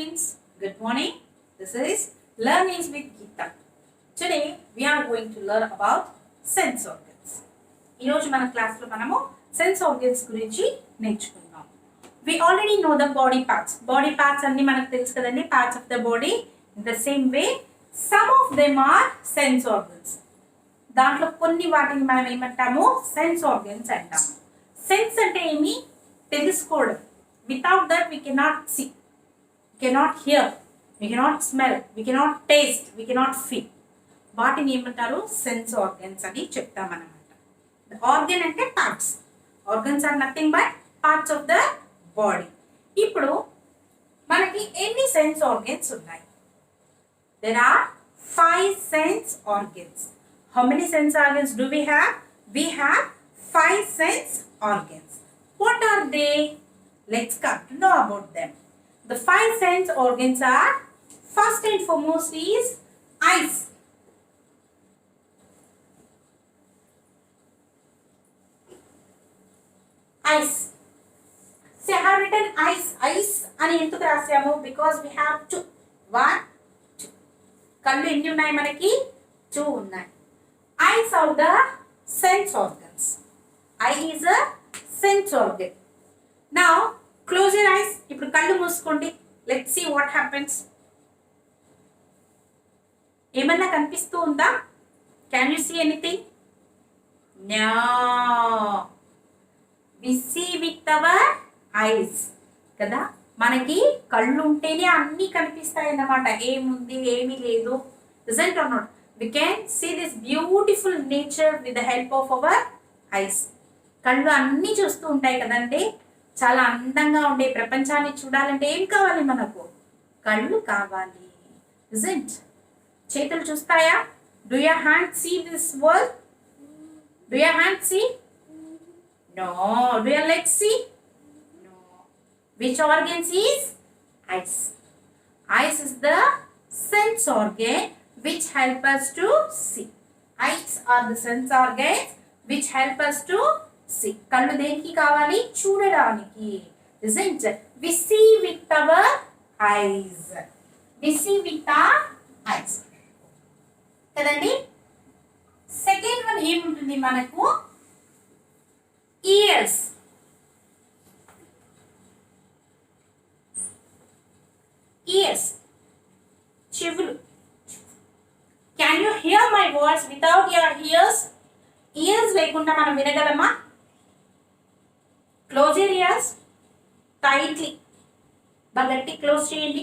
friends, good morning. This is Learnings with Geeta. Today we are going to learn about sense organs. ఈరోజు మన క్లాస్లో మనము sense organs గురించి నేర్చుకుందాం. We already know the body parts. Body parts అన్ని మనకు తెలుసు కదండి, parts of the body. In the same way, some of them are sense organs. దాంట్లో కొన్ని వాటిని మనం ఏమంటాము, సెన్స్ ఆర్గన్స్ అంటాము. సెన్స్ అంటే ఏమి, తెలుసుకోవడం. Without that we cannot see, we cannot hear, we cannot smell, we cannot taste, we cannot feel. వాటిని ఏమంటారు, సెన్స్ ఆర్గన్స్ అని చెప్తామన్నమాట. ఆర్గన్ అంటే parts. Organs are nothing but parts of the body. ఇప్పుడు మనకి ఎన్ని సెన్స్ ఆర్గన్స్ ఉన్నాయి? There are 5 sense organs. How many sense organs do we have? We have 5 sense organs. What are they? Let's come to know about them. The 5 sense organs are, first and foremost is eyes. Eyes. See, I have written eyes. Eyes అని ఎందుకు రాసాము? Because we have 2. 1, 2. కళ్ళు ఎన్ని ఉన్నాయి మనకి? 2 ఉన్నాయి. Eyes are the sense organs. Eye is a sense organ. Now, close your eyes. ఇప్పుడు కళ్ళు మూసుకోండి. Let's see what happens. ఏమన్నా కనిపిస్తూ ఉందా? Can you see anything? No. We see with our eyes. కదా, మనకి కళ్ళు ఉంటేనే అన్నీ కనిపిస్తాయి అన్నమాట. ఏముంది ఏమీ లేదు. Isn't or not? We can see this beautiful nature with the help of our eyes. కళ్ళు అన్నీ చూస్తూ ఉంటాయి కదండి. చాలా అందంగా ఉండే ప్రపంచాన్ని చూడాలంటే ఏం కావాలి మనకు? కళ్ళు కావాలి. Isn't? చేతులు చూస్తాయా? Do your hands see this world? Do your hands see? No. Do your legs see? No. Which organ sees? Eyes. Eyes is the sense organ which help us to see. Eyes are the sense organs which help us to see. కళ్ళు దేనికి కావాలి? చూడడానికి. Isn't? We see with our eyes. We see with our eyes. కదండి. Second one ఏముంటుంది మనకు? ears. ears. చెవులు. Can you hear my words without your ears? ears లేకుండా మనం వినగలమా? Close your ears tightly. బాగా గట్టి క్లోజ్ చేయండి.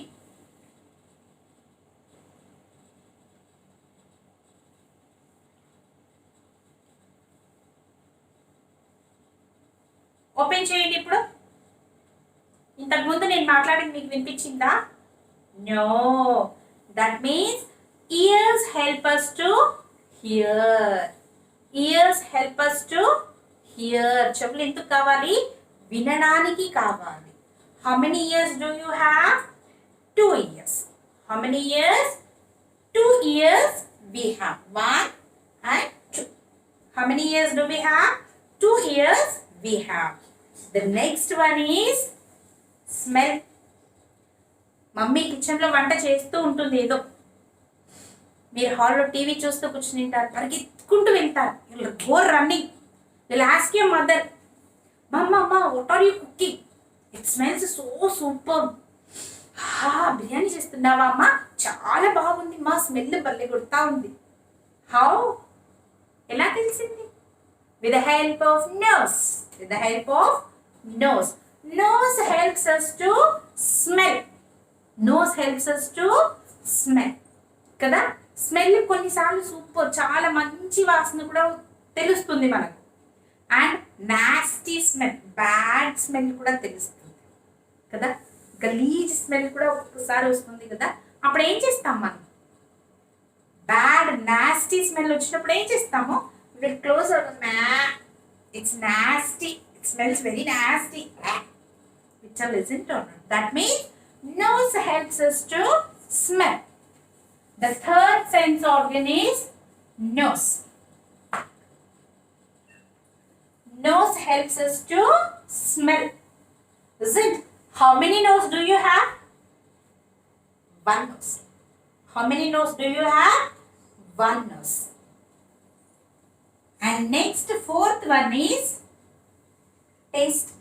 ఓపెన్ చేయండి. ఇప్పుడు ఇంతకుముందు నేను మాట్లాడింది మీకు వినిపించిందా? No. That means ears help us to hear. ears help us to hear. చెవులు ఎందుకు కావాలి? వినడానికి కావాలి. How many ears do you have? 2 ears. How many ears? 2 ears we have. 1 and 2. How many ears do we have? 2 ears we have. The next one is smell. Mummy కిచెన్లో వంట చేస్తూ ఉంటుంది ఏదో, మీరు హాల్లో టీవీ చూస్తూ కూర్చుని ఉంటారు, పరిగెత్తుకుంటూ వెళ్తారు. You'll go running. You'll ask your mother, Mama, what are you cooking? It smells so superb. Biryani చేస్తున్నావా అమ్మా? చాలా బాగుంది మా, స్మెల్ భలే కొడతా ఉంది. హౌ? ఎలా తెలిసింది? With the help of nose. With the help of nose. Nose helps us to smell. Nose helps us to smell. కదా, స్మెల్ కొన్నిసార్లు సూపర్, చాలా మంచి వాసన కూడా తెలుస్తుంది మనకు. And nasty smell, bad smell కూడా తెలుస్తుంది కదా. గలీజ్ స్మెల్ కూడా ఒక్కసారి వస్తుంది కదా. అప్పుడు ఏం చేస్తాం మనం? బ్యాడ్ నాస్టీ స్మెల్ వచ్చినప్పుడు ఏం చేస్తాము? We'll close our mouth. It's nasty. It smells very nasty. Which isn't or not? That means nose helps us to smell. The third sense organ is nose. Nose helps us to smell. Isn't? How many nose do you have? One nose. How many nose do you have? One nose. And next, fourth one is taste.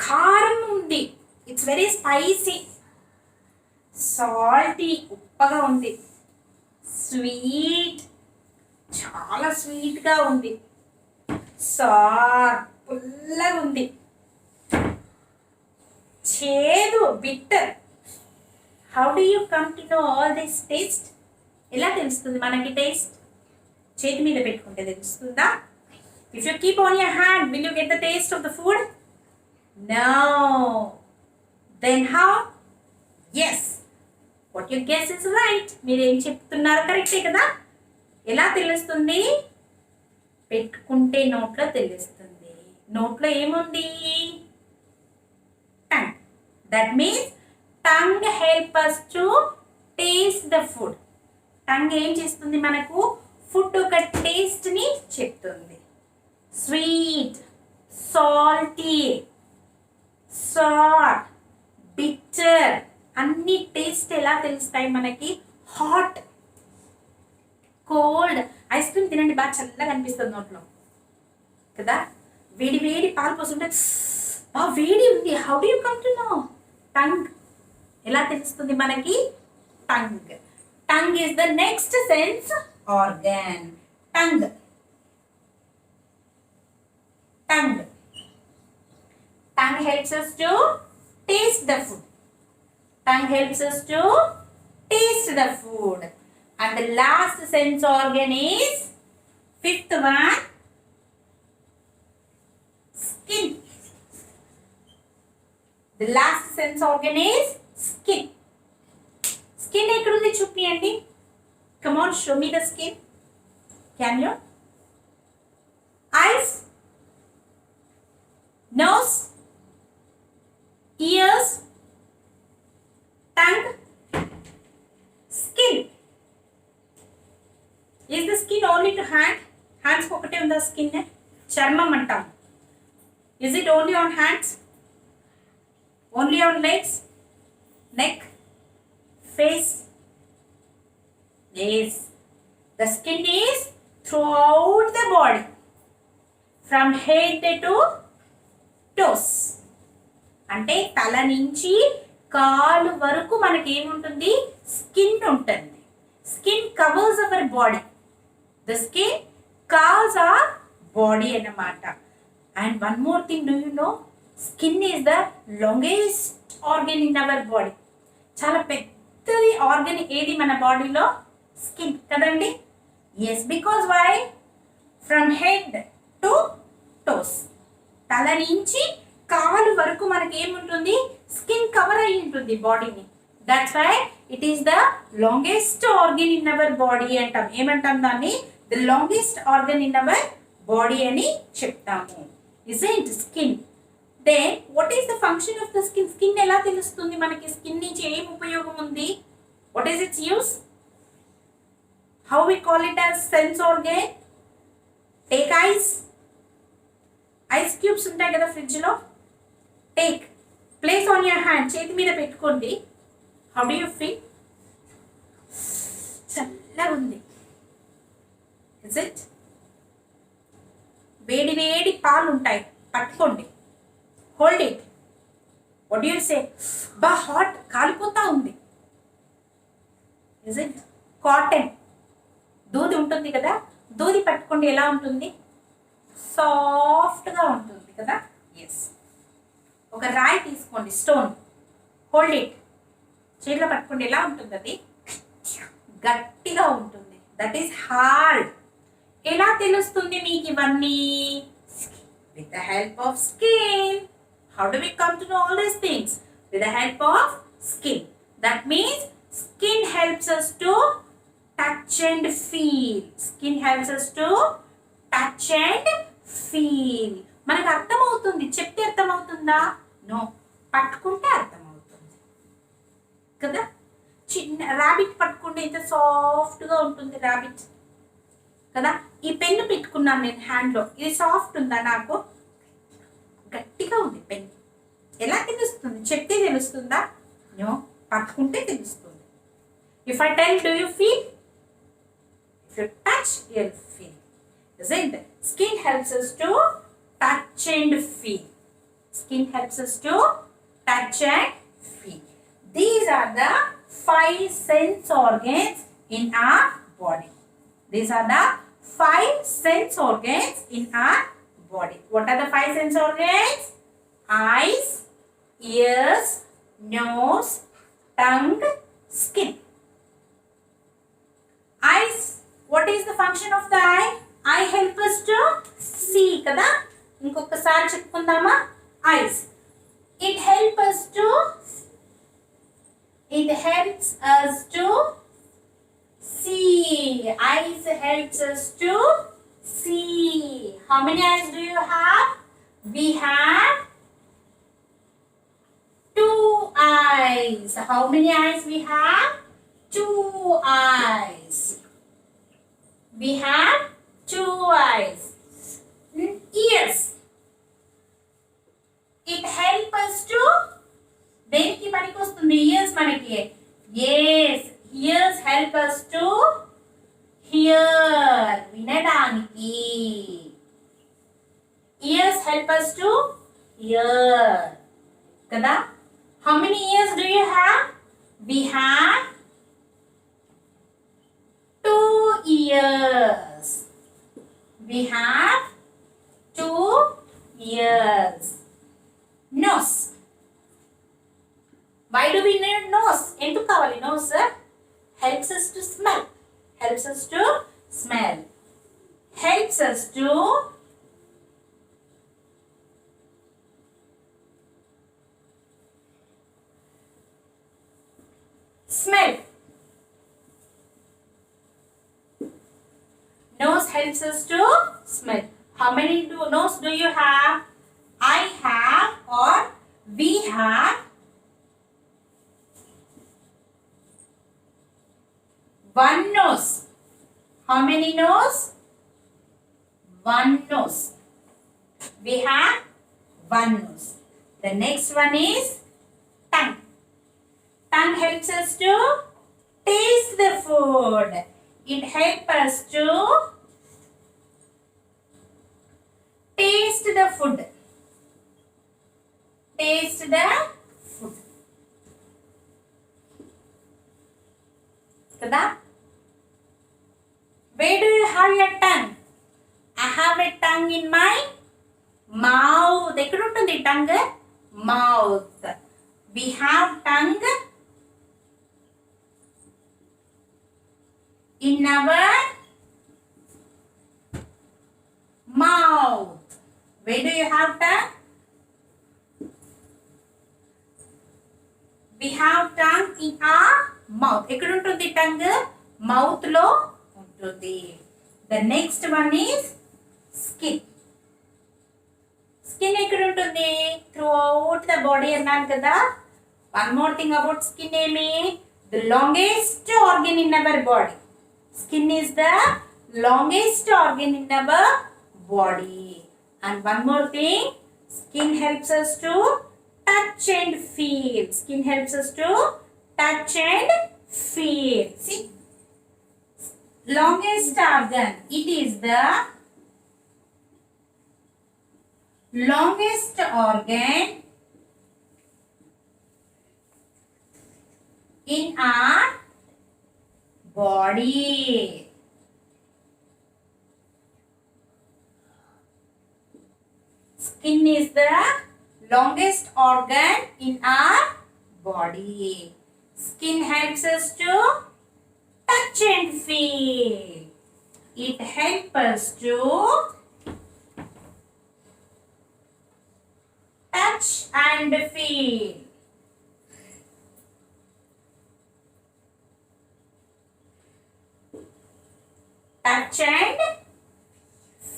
కారం ఉంది. It's very spicy. Salty, ఉప్పగా ఉంది. Sweet, చాలా స్వీట్గా ఉంది. Sir, పుల్లగా ఉంది. చేదు, bitter. How do you come to know all this taste? ఎలా తెలుస్తుంది మనకి టేస్ట్? చేతి మీద పెట్టుకుంటే తెలుస్తుందా? If you keep on your hand, will you get the taste of the food? No. Then how? Yes, what you guess is right. మీరు ఏం చెప్తున్నారు కరెక్టే కదా. ఎలా తెలుస్తుంది? పెట్టుకుంటే నోట్లో తెలుస్తుంది. నోట్లో ఏముంది? Tongue. That means tongue help us to taste the food. Tongue ఏం చేస్తుంది మనకు? ఫుడ్ ఒక టేస్ట్ని చెప్తుంది. స్వీట్, సాల్టీ, సార్, బిట్టర్ అన్ని టేస్ట్ ఎలా తెలుస్తాయి మనకి? Hot, cold. ఐస్ క్రీమ్ తినండి, బాగా చల్లగా అనిపిస్తుంది నోట్లో కదా. వేడి వేడి పాలు పోస్తుంటే బాగా వేడి ఉంది. How do you come to no? Tongue. ఎలా తెలుస్తుంది మనకి? Tongue. Tongue is the next sense organ. Tongue. Tongue. Tongue helps us to taste the food. Tongue helps us to taste the food. And the last sense organ is, fifth one, skin. The last sense organ is skin. Skin ekkundi chupiyandi. Come on, show me the skin. Can you? Eyes, nose, ears, tongue, skin. Is the skin only to hand? Hands ఒకటే ఉందా skin? చర్మం అంటాం. Is it only on hands? Only on legs? Neck? Face? Yes. The skin is throughout the body. From head to toes. అంటే తల నుంచి కాలు వరకు మనకి ఏముంటుంది? స్కిన్ ఉంటుంది. Skin covers our body. The skin covers our body అన్నమాట. And one more thing, do you know? Skin is the longest organ in our body. చాలా పెద్దది ఆర్గన్ ఏది మన బాడీలో? స్కిన్ కదండి. Yes, because why? From head to toes. తల నుంచి కాలు వరకు మనకి ఏముంటుంది? స్కిన్ కవర్ అయి ఉంటుంది బాడీని. That's why it is the longest organ in our body అంటాం. ఏమంటాం దాన్ని? The longest organ in our body అని చెప్తాము. Isn't skin. Then what is the function of the skin? Skin ఎలా తెలుస్తుంది మనకి? స్కిన్ నుంచి ఏం ఉపయోగం ఉంది? What is its use? How we call it as sense organ? Take ice. Ice cubes ఉంటాయి కదా ఫ్రిడ్జ్లో. Take, place on your hand. చేతి మీద పెట్టుకోండి. How do you feel? చల్లగా ఉంది. Is it? వేడి వేడి పాలు ఉంటాయి, పట్టుకోండి. Hold it. What do you say? బా హాట్, కాలిపోతా ఉంది. Is it? కాటన్, దూది ఉంటుంది కదా, దూది పట్టుకోండి. ఎలా ఉంటుంది? సాఫ్ట్గా ఉంటుంది కదా. ఎస్. ఒక రాయి తీసుకోండి, స్టోన్. Hold it. చేతిలో పట్టుకోండి. ఎలా ఉంటుంది అది? గట్టిగా ఉంటుంది. That is hard. ఎలా తెలుస్తుంది మీకు ఇవన్నీ? With the help of skin. How do we come to know all these things? With the help of skin. That means skin helps us to touch and feel. Skin helps us to touch and feel. మనకు అర్థమవుతుంది. చెప్తే అర్థమవుతుందా? No. పట్టుకుంటే అర్థమవుతుంది కదా. చిన్న rabbit పట్టుకుంటే ఇంత సాఫ్ట్గా ఉంటుంది ర్యాబిట్ కదా. ఈ పెన్ను పెట్టుకున్నాను నేను హ్యాండ్లో. ఇది సాఫ్ట్ ఉందా? నాకు గట్టిగా ఉంది పెన్. ఎలా తెలుస్తుంది? చెప్తే తెలుస్తుందా? నో. పట్టుకుంటే తెలుస్తుంది. If I tell, do you feel? If you touch, you'll feel. Isn't it? Skin helps us to touch and feel. Skin helps us to touch and feel. These are the 5 sense organs in our body. These are the 5 sense organs in our body. What are the 5 sense organs? Eyes, ears, nose, tongue, skin. Eyes, what is the function of the eye? Eye helps us to see kada. ఇంకొకసారి చెప్పుకుందామా? Eyes, it helps us to see. Eyes helps us to see. How many eyes do you have? We have 2 eyes. How many eyes we have? 2 eyes. We have 2 eyes. Ears, it helps us to దేనికి పనికి వస్తుంది? Years మనకి. yes, ears help us to hear, వినడానికి. ears help us to hear కదా. how many ears do you have? we have 2 ears. We have 2 ears. Nose. Why do we need nose? ఎందుకు కావాలి nose? Helps us to smell. Helps us to smell. Helps us to smell. Nose helps us to smell. How many nose do you have? I have, or we have 1 nose. How many nose? 1 nose. We have 1 nose. The next one is tongue. Tongue helps us to taste the food. It helps us to taste the food. Taste the food. Kada? Where do you have your tongue? I have a tongue in my mouth. ఎక్కడ ఉంటుంది tongue? Mouth. We have tongue in our mouth. Where do you have tongue? We have tongue in our mouth. ఎక్కడ ఉంటుంది tongue? Mouth లో ఉంటుంది. The next one is skin. Skin ఎక్కడ ఉంటుంది? Throughout the body అన్నాను కదా. One more thing about skin ఏమి? The longest organ in our body. Skin is the longest organ in our body. And one more thing, skin helps us to touch and feel. Skin helps us to touch and feel. See, longest organ. It is the longest organ in our body. Skin is the longest organ in our body. Skin helps us to touch and feel. It helps us to touch and feel. Touch and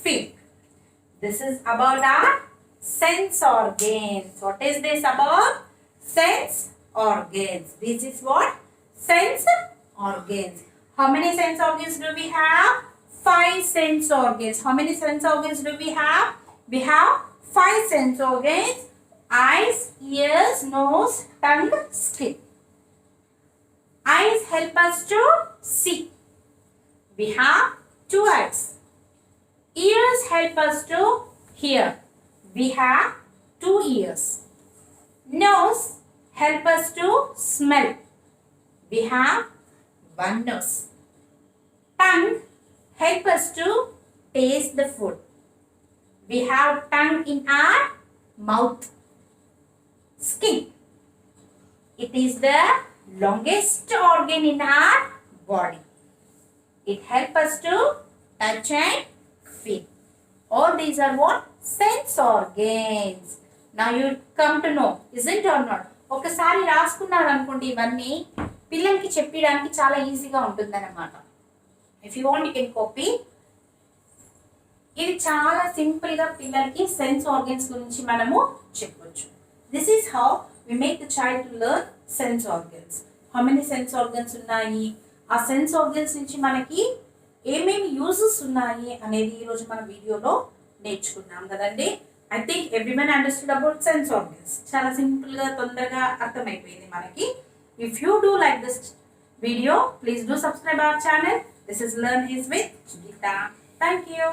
feel. This is about our sense organs. What is this about? Sense organs. This is what? Sense organs. How many sense organs do we have? 5 sense organs. How many sense organs do we have? We have 5 sense organs. Eyes, ears, nose, tongue, skin. Eyes help us to see. We have 2 eyes. Ears help us to hear. We have 2 ears. Nose help us to smell. We have 1 nose. Tongue help us to taste the food. We have tongue in our mouth. Skin. It is the longest organ in our body. It helps us to touch and feel. All these are what? Sense organs. Now you come to know, isn't or not? ఒకసారి రాసుకున్నారు అనుకోండి ఇవన్నీ పిల్లలకి చెప్పడానికి చాలా ఈజీగా ఉంటుందన్నమాట. If you want you can copy. ఇది చాలా సింపుల్ గా పిల్లలకి సెన్స్ ఆర్గన్స్ గురించి మనము చెప్పొచ్చు. This is how we make the child to learn sense organs. How many sense organs ఉన్నాయి, ఆ సెన్స్ ఆర్గన్స్ నుంచి మనకి ఏమేమి యూజెస్ ఉన్నాయి అనేది ఈరోజు మన వీడియోలో నేర్చుకున్నాం కదండి. I think everyone understood about sense organs. చాలా సింపుల్ గా తొందరగా అర్థమైపోయింది మనకి. If you do like this video, please do subscribe our channel. This is Learn His with Geeta. Thank you.